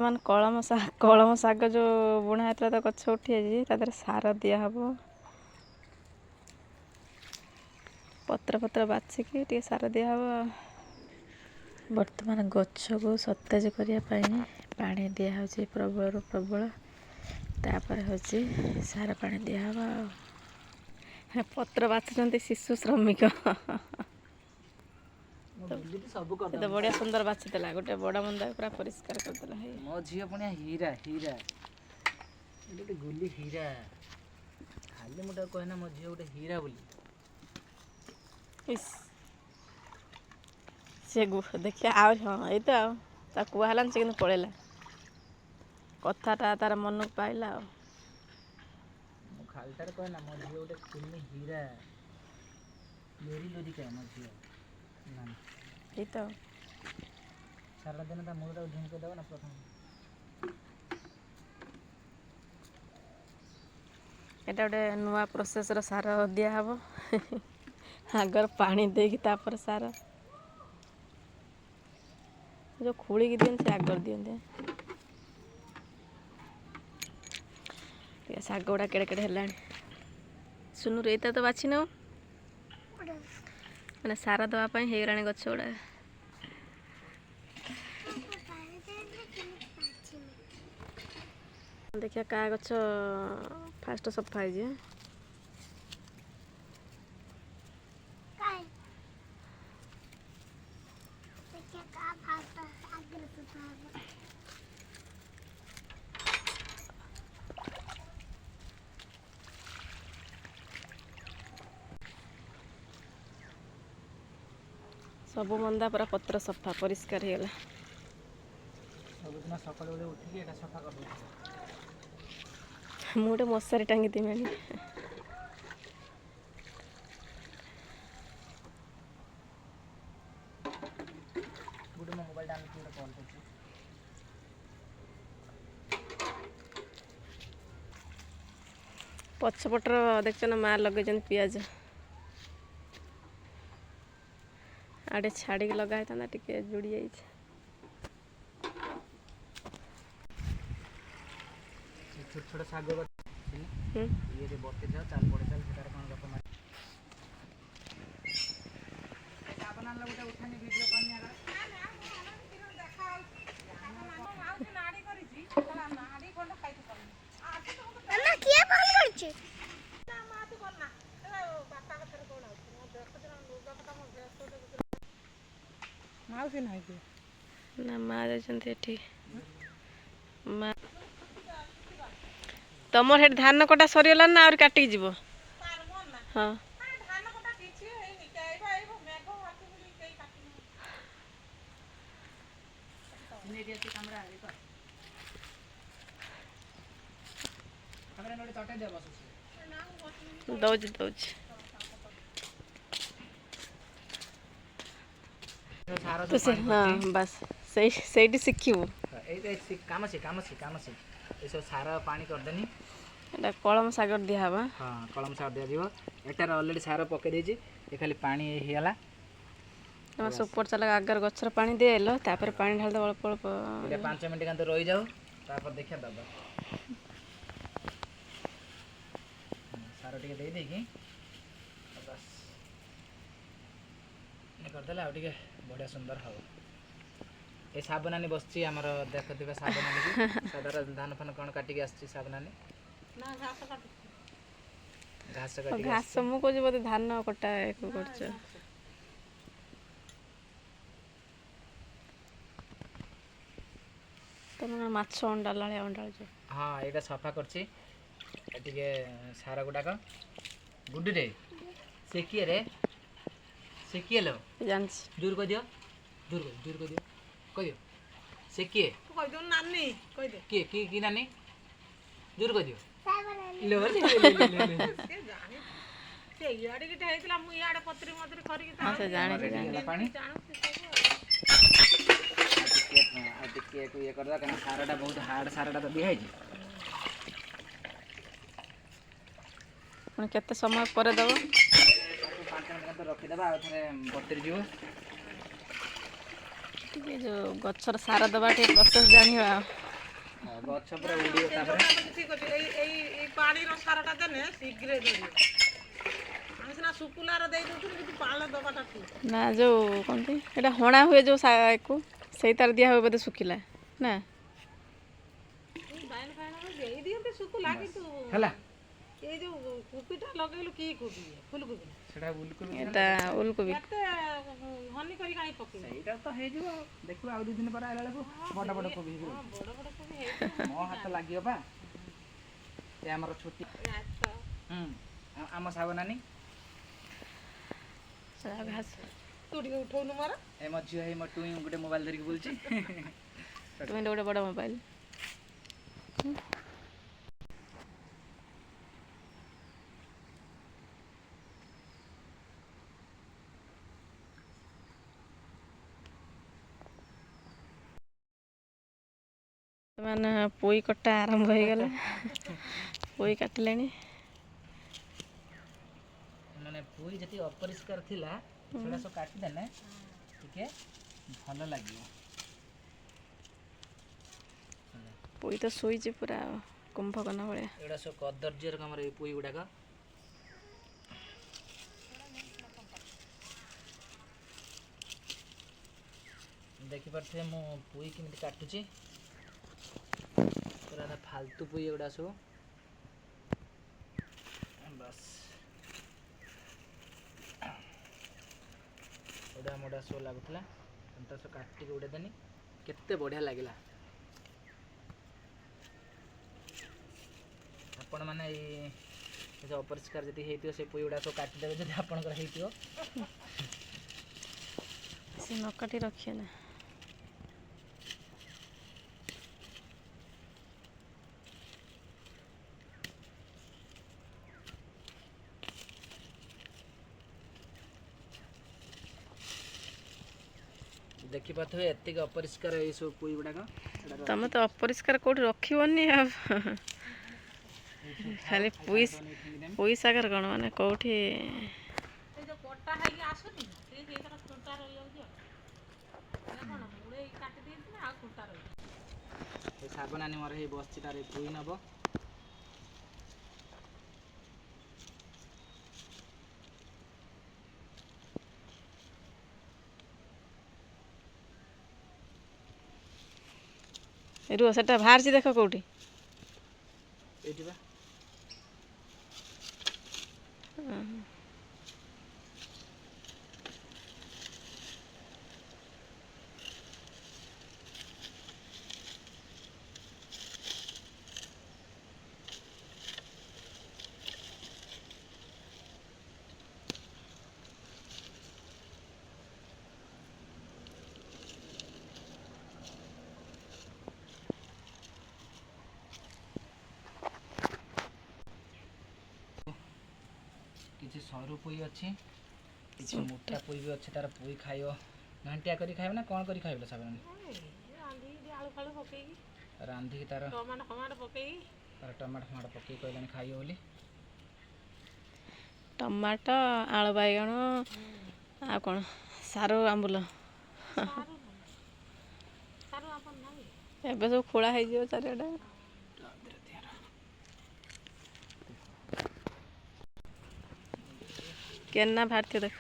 ବର୍ତ୍ତମାନ କଳମ ଶାଗ ଯେଉଁ ବୁଣା ହେଇଥିଲା ତ ଗଛ ଉଠିଯାଇଛି, ତା ଦେହରେ ସାର ଦିଆହେବ। ପତ୍ର ବାଛିକି ଟିକେ ସାର ଦିଆହେବ। ବର୍ତ୍ତମାନ ଗଛକୁ ସତେଜ କରିବା ପାଇଁ ପାଣି ଦିଆହେଉଛି ପ୍ରବଳରୁ ପ୍ରବଳ। ତାପରେ ହେଉଛି ସାର ପାଣି ଦିଆହେବ। ଆଉ ପତ୍ର ବାଛୁଛନ୍ତି ଶିଶୁ ଶ୍ରମିକ। ତ ବଢ଼ିଆ ସୁନ୍ଦର ବାଛିଥିଲା। ଗୋଟେ ବଡ଼ ମନ୍ଦା ପୁରା ପରିଷ୍କାର କରିଦେଲା। ମୋ ଝିଅ ପୁଣି ହୀରା ହୀରା ଗୋଟେ ଗୁଲି ହୀରା। ଖାଲି ମୁଁ ତାକୁ କହେ ନା ମୋ ଝିଅ ଗୋଟେ ହୀରା ବୋଲି। ସେ ଦେଖିବା ଆହୁରି ହଁ ଏଇ ତ ଆଉ ତା କୁହା ହେଲାନି, ସେ କିନ୍ତୁ ପଳେଇଲା। କଥାଟା ତାର ମନକୁ ପାଇଲା। ଆଉ ମୁଁ ଖାଲିଟାରେ କହେ ନା ମୋ ଝିଅ ଗୋଟେ କୁନି ହୀରା। ଲୋରି ଲୋରିକା ମୋ ଝିଅ। ଏଇ ତ ସାରା ଦିନ ତା ମୁଣ୍ଡଟାକୁ ଝୁମକେଇ ଦେବ ନା ପ୍ରଥମେ। ଏଇଟା ଗୋଟେ ନୂଆ ପ୍ରୋସେସ୍ର ସାର ଦିଆହେବ। ଆଗର ପାଣି ଦେଇକି ତାପରେ ସାର। ଯେଉଁ ଖୋଳିକି ଦିଅନ୍ତି ସେ ଆଗର ଦିଅନ୍ତି। ଟିକେ ଶାଗ ଗୁଡ଼ା କେଡ଼େ କେଡ଼େ ହେଲାଣି। ସୁନୁରୁ ଏଇଟା ତ ବାଛି ନେଉ, ମାନେ ସାର ଦେବା ପାଇଁ ହେଇଗଲାଣି ଗଛ ଗୁଡ଼ା। ଦେଖିବା କାହା ଗଛ ଫାଷ୍ଟ ସଫା ହେଇଛି। ସବୁ ମନ୍ଦା ପୁରା ପତ୍ର ସଫା ପରିଷ୍କାର ହେଇଗଲା। ସବୁଦିନ ସକାଳୁ ଉଠିକି ଏଇଟା ସଫା କରିଦେଉଛି। ମୁଁ ଗୋଟେ ମଶାରୀ ଟାଙ୍ଗି ଦେବି। ଗୋଟେ ମୋ ମୋବାଇଲଟା ଆଣିକି ଗୋଟେ କଲ୍ କରୁଛି। ପଛପଟର ଦେଖୁଛ ନା ମା ଲଗେଇଛନ୍ତି ପିଆଜ। ଆଡ଼େ ଛାଡ଼ିକି ଲଗା ହେଇଥାନ୍ତା, ଟିକେ ଜୁଡ଼ି ଯାଇଛି। ଛୋଟ ଛୋଟ ଶାଗ ଇଏ ବତେ ଯାଅ ଚାଲ ପଡ଼େ ଚାଲ ସେଟାରେ କ'ଣ ଗପ ମାରି ଗୋଟେ ଉଠାନି ଭିଡ଼ିଓ କରିନି ଆଗ। ମାଉସୀ ନାହିଁ ନା ମା ଯାଇଛନ୍ତି ଏଠି। ମା ତମର ସେଠି ଧାନ କଟା ସରିଗଲାଣି ନା ଆହୁରି କାଟିକି ଯିବ? ହଁ ଦଉଛି ହଁ ବାସ୍ ସେଇଠି ଶିଖିବୁ। କାମ ଏସବୁ ସାର ପାଣି କରିଦେନି। ଏଇଟା କଳମ ଶାଗ ଦିଆହେବ। ହଁ କଳମ ଶାଗ ଦିଆଯିବ। ଏଟାରେ ଅଲରେଡ଼ି ସାର ପକେଇ ଦେଇଛି, ଏ ଖାଲି ପାଣି ହେଇଗଲା। ତମେ ସୁପର ଚାଲ ଆଗର ଗଛର ପାଣି ଦିଆଇଲ, ତାପରେ ପାଣି ଢାଳିଦେବ ଅଳ୍ପ ଅଳ୍ପ। ଏଇଟା 5 ମିନିଟ୍ କାନ୍ତ ରହିଯାଉ, ତାପରେ ଦେଖିବା ଦବା। ସାର ଟିକେ ଦେଇଦେଇକି ବାସ୍ କରିଦେଲେ ଆଉ ଟିକେ ବଢ଼ିଆ ସୁନ୍ଦର ହେବ। ଏ ସାବନାନୀ ବସିଛି ଆମର, ଦେଖୁଥିବେ ସାବନାନୀ କି ସାଧାର ଧାନ ଫାନ କ'ଣ କାଟିକି ଆସିଛି ସାବନାନୀ। ଘାସ ମୁଁ କହୁଛି ବୋଧେ ଧାନ କଟା କରୁଛ। ତମେ ମାଛ ଅଣ୍ଡାଳୁଛ। ହଁ ଏଇଟା ସଫା କରିଛି। ଟିକେ ସାର ଗୁଡ଼ାକ ଗୁଡୁରେ ସେ କିଏରେ ସେ କିଏ लो ଜାଣିଛି। ଦୂର କରିଦିଅ, ଦୂର କରିଦିଅ, କହିଦିଅ ସେ କିଏ ନାନୀ, କହିଦିଅ କିଏ କି ନାନୀ, ଦୂର କରିଦିଅ। ଇଏ କରିଦେବା କାରଣ ସାରଟା ବହୁତ ହାର୍ଡ଼, ସାରଟା ତ ଦିଆହେଇଛି। ପୁଣି କେତେ ସମୟ ପରେ ଦେବ? 5 ମିନିଟ୍ ତ ରଖିଦେବା, ଆଉ ଥରେ ବତୁରି ଯିବ। ଟିକେ ଯେଉଁ ଗଛର ସାର ଦେବା ଟିକେ ପ୍ରୋସେସ୍ ଜାଣିବା। ଗଛ ପୁରା ଉଡ଼ିବ ତାପରେ ଠିକ ଅଛି ଏଇ ପାଣିର ସାରଟା ଦେଲେ ଶୀଘ୍ର ଧରିବ ଆମେ ସିନା ଶୁକୁଲାର ଦେଇ ଦେଉଥିଲୁ କିନ୍ତୁ ପାଳ ଦେବାଟା ଠିକ ନା ଯେଉଁ କହନ୍ତି ଏଇଟା ହଣା ହୁଏ ଯେଉଁ ଶାଗକୁ ସେଇ ତାର ଦିଆ ହୁଏ ବୋଧେ ଶୁଖିଲା ନା ବାଇନ ଫାଇନ ଦେଇ ଦିଅନ୍ତି ଶୁକୁଲା କିନ୍ତୁ ହେଲା ଏଇ ଯୋଉ କୋବିଟା ଲଗେଇଲୁ କି କୋବି ଫୁଲକୋବି ସେଟା ଉଲକୋବି ଏଇଟା ଓଲକୋବି ଏତେ ହନି କରି କାହିଁ ପକେଇବୁ ସେଇଟା ତ ହେଇଯିବ ଆଉ ଦେଖିବୁ ଆଉ 2 ଦିନ ପରେ ଆଇଲା ବେଳକୁ ବଡ଼ ବଡ଼ କୋବି ହେଇଯିବ ବଡ଼ ବଡ଼ କୋବି ହେଇଯିବ ମୋ ହାତ ଲାଗିବ ବା ଏ ଆମର ଛୋଟି ଆମ ସାବ ନାନୀ ଘାସ ତୁ ଟିକେ ଉଠଉନୁ ମୋର ଏ ମୋ ଝିଅ ହେଇ ମୋ ଟୁଇଁ ଗୋଟେ ମୋବାଇଲ ଧରିକି ବୁଲୁଛି ତୁମେ ଗୋଟେ ବଡ଼ ମୋବାଇଲ ସେମାନେ ପୋଇ କଟା ଆରମ୍ଭ ହେଇଗଲା ପୋଇ କାଟିଲେଣି ମାନେ ପୋଇ ଯେତିକି ଅପରିଷ୍କାର ଥିଲା ସେଗୁଡ଼ା ସବୁ କାଟିଦେଲେ ଟିକେ ଭଲ ଲାଗିବ ପୋଇ ତ ଶୋଇଛି ପୁରା କୁମ୍ଭକର୍ଣ୍ଣ ଭଳିଆ ଏଗୁଡ଼ା ସବୁ କଦର୍ଯ୍ୟର କାମର ଏଇ ପୋଇ ଗୁଡ଼ାକ ଦେଖିପାରୁଥିବେ ମୁଁ ପୋଇ କେମିତି କାଟୁଛି ପୁରା ଫାଲତୁ ପୋଇ ଏଗୁଡ଼ା ସବୁ ବାସ୍ ଏଗୁଡ଼ା ମୋଡ଼ା ସବୁ ଲାଗୁଥିଲା ତା ସବୁ କାଟିକି ଉଡ଼େଇ ଦେନି କେତେ ବଢ଼ିଆ ଲାଗିଲା ଆପଣମାନେ ଏଇ ଯେଉଁ ଅପରିଷ୍କାର ଯଦି ହେଇଥିବ ସେ ପୋଇ ଗୁଡ଼ା ସବୁ କାଟିଦେବେ ଯଦି ଆପଣଙ୍କର ହେଇଥିବ ସେ ନ କାଟି ରଖିଏ ନା ଦେଖିପାରୁଥିବେ ଏତିକି ଅପରିଷ୍କାର ଏଇସବୁ ପୋଇ ଗୁଡ଼ାକ ତମେ ତ ଅପରିଷ୍କାର କେଉଁଠି ରଖିବନି ଆଉ ଖାଲି ପୋଇ ଶାଗର କ'ଣ ମାନେ କେଉଁଠି ଏଇ ଯୋଉ କଟା ହେଇକି ଆସୁନି ସେଇଟାର ଖୁଣ୍ଟା ରହିଯାଉଛି ଆଉ କ'ଣ ମୂଳେ କାଟି ଦେଇଥିଲେ ଆଉ ଖୁଣ୍ଟା ରହିଯାଉଛି ଏ ଶାଗ ନାନୀ ମୋର ହେଇ ବସିଛି ତାର ପୋଇ ନେବ ରୁହ ସେଟା ବାହାରିଛି ଦେଖ କେଉଁଠି ଏଇଠି ବା କିଛି ସରୁ ପୋଇ ଅଛି କିଛି ମୋଟା ପୋଇ ବି ଅଛି ତାର ପୋଇ ଖାଇବ ଘାଣ୍ଟିଆ କରି ଖାଇବ ନା କ'ଣ କରି ଖାଇବ ଶାଗ ଆଳୁ ଫାଳୁ ପକେଇକି ରାନ୍ଧିକି ତାର ଟମାଟୋ ଫମାଟୋ ପକେଇକି ତାର ଟମାଟୋ ଫମାଟୋ ପକେଇକି କହିଲାଣି ଖାଇବ ବୋଲି ଟମାଟୋ ଆଳୁ ବାଇଗଣ ଆଉ କ'ଣ ସାରୁ ଆମ୍ବୁଲ ଏବେ ସବୁ ଖୋଳା ହେଇଯିବ ଚାରିଆଡ଼େ କେନା ବାହାରିଥିବ ଦେଖ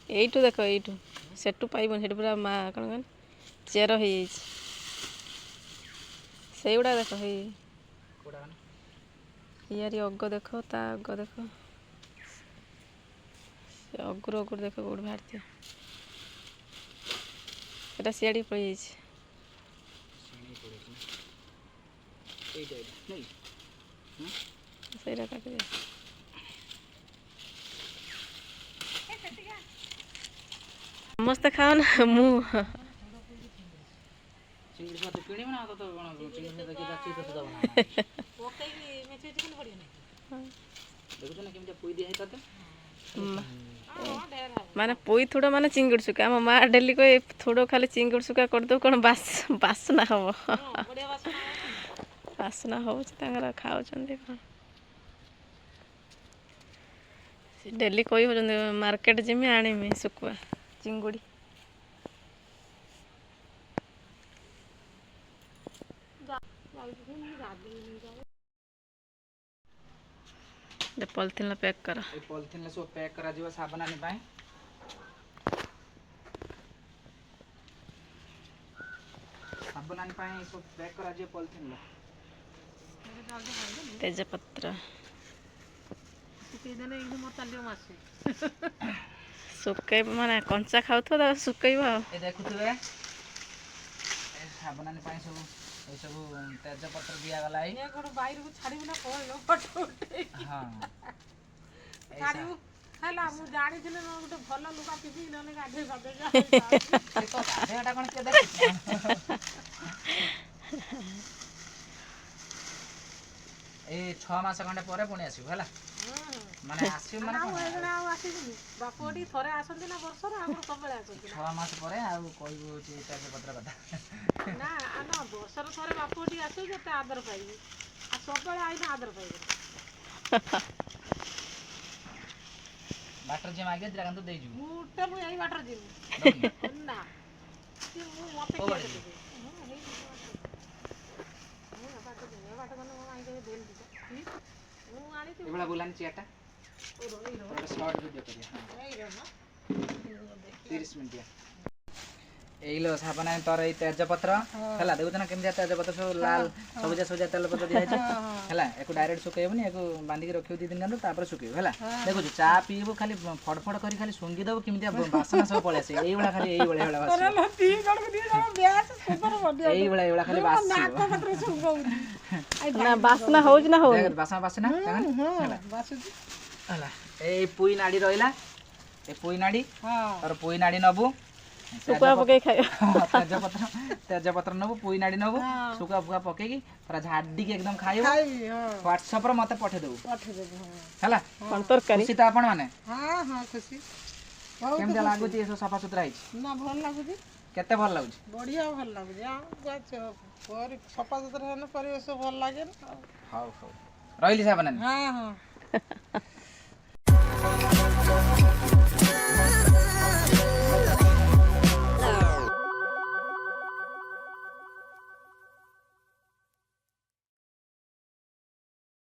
ଏଇଠୁ ଦେଖ ଏଇଠୁ ସେଠୁ ପାଇବନି ସେଠୁ ପୁରା କ'ଣ କହନି ଚେର ହେଇଯାଇଛି ସେଇଗୁଡ଼ା ଦେଖ ହେଇ ଇଆରି ଅଗ ଦେଖ ତା ଅଗ ଦେଖ ସେ ଅଗୁରୁ ଦେଖ କେଉଁଠି ବାହାରିଥିବ ଏଇଟା ସିଆଡ଼ିକି ପଳେଇଯାଇଛି ସେଇଟା କାଟିଦିଅ ସମସ୍ତେ ଖାଅ ନା ମୁଁ ଚିଙ୍ଗୁଡ଼ି ସାତ କିଣିବ ନା ତ କ'ଣ ଚିଙ୍ଗୁଡ଼ି ସାତ କି ବାଛି ତ ଦେବ ନା ଦେଖୁଛ ନା କେମିତି ପୋଇ ଦିଆ ହେଇଥାଏ ମାନେ ପୋଇ ଥୋଡ଼ ମାନେ ଚିଙ୍ଗୁଡ଼ି ଶୁଖା ଆମ ମା ଡେଲି କହେ ଥୋଡ଼ ଖାଲି ଚିଙ୍ଗୁଡ଼ି ଶୁଖା କରିଦେବୁ କ'ଣ ବାସ୍ନା ହବ ବାସ୍ନା ହେଉଛି ତାଙ୍କର ଖାଉଛନ୍ତି କ'ଣ ଡେଲି କହି ହେଉଛନ୍ତି ମାର୍କେଟ ଯିମି ଆଣିମି ଶୁଖୁଆ ଚିଙ୍ଗୁଡ଼ି पॉलिथिन पैक कर ये पॉलिथिन सब पैक करा जीवा साबनानी पाए साबनानी पाए सब पैक करा जीवा पॉलिथिन तेजपत्र ଶୁଖେଇଦେଲେ ଏଇଠି ମୋର ଚାଲିବ ମାସେ सुकई माने कंचा खाऊ सुकईब ये देखुथिबे ए साबनानी पाए सब ए सब तेजपत्र दिया गला है ଏ ଗୋଟେ ବାଇରକୁ ଛାଡ଼ିବୁ ନା କହିଲ ଫଟୋ ଉଠେଇ हां ଛାଡ଼ିବୁ ହେଲା ମୁଁ ଜାଣିଥିଲି ନା ଗୋଟେ ଭଲ ଲୁଗା ପିନ୍ଧି ନହେଲେ ଗାଧେଇ ପାଧେଇ देखो गाधेटा कोन के देख ए 6 मास खंडे परे पुणी आसीबो हला माने आसीबो माने ଆଉ ଆସିବୁନି ବାପଟି ଥରେ ଆସନ୍ତି ନା ବର୍ଷରେ ଆଉ ସବୁବେଳେ ଆସନ୍ତି 6 ମାସ ପରେ ଆଉ କହିବୁ ଯେ ତେଜପତ୍ର କଥା ନା ନା ବର୍ଷରେ ଥରେ ବାପଟି ଆସିବୁ ଯେତେ ଆଦର ପାଇବୁ ଆଉ ସବୁବେଳେ ଆଇଲେ ଆଦର ପାଇବୁ ବାଟର ଯେ ମାଗେ ଦିରା କିନ୍ତୁ ଦେଇ ଯିବୁ ମୁଁ ତ ମୁଁ ଏଇ ବାଟରେ ଯିବି ନା କି ମୁଁ ମତେ ଓ କିଏ ବାଟରେ ଦେବେ ମୁଁ ଏଇ ବାଟ ଦେବି ଏ ବାଟ ଗଲେ ମୋ ମାଇଁ କେବେ ଦେଲି ମୁଁ ଆଣିଛି ଏବେला बुलानी चियाटा थोड़ा शॉर्ट वीडियो करिया ଏଇ ରହ 30 मिनिट एइलो साबना तोर ए तेजपत्र हला देखु ना केमजा तेजपत्र सब लाल सबजा सबजा तेल पत्र दिया छै हला एको डायरेक्ट सुकेबनी एको बांधी के रखियो 2 दिन गंदो तापर सुकेब हला देखु चा पीबो खाली फड़फड़ करी खाली सुंगी दबो केमजा वासना सब पळे आसे एइ वाला खाली एइ वाला वाला वास ती जण ब्यास सुपर बडी एइ वाला खाली वास नाक पत्र सुंगौ ना बासना होज ना हो देख वासना हला बासुजी हला ए पुई नाडी रहिला ए पुई नाडी हां और पुई नाडी नबु सुकुआ पके खायो तेजपत्र नबु पुई नाडी नबु सुकुआ फुका पकेकी पूरा झाडी के एकदम खाइबो हां व्हाट्सएप रे मते पठे देबो देबो हला कोन तरकारी खुशी त आपण माने हां हां खुशी केम जा लागु छी सब सफा सुथरा हिच ना भल लागुजी केते भल लागु छी बढ़िया भल लागुजी आ पर सफा सुथरा हेने परिवेश भल लागे ना हाउ हाउ रहिली साबनानी हां हां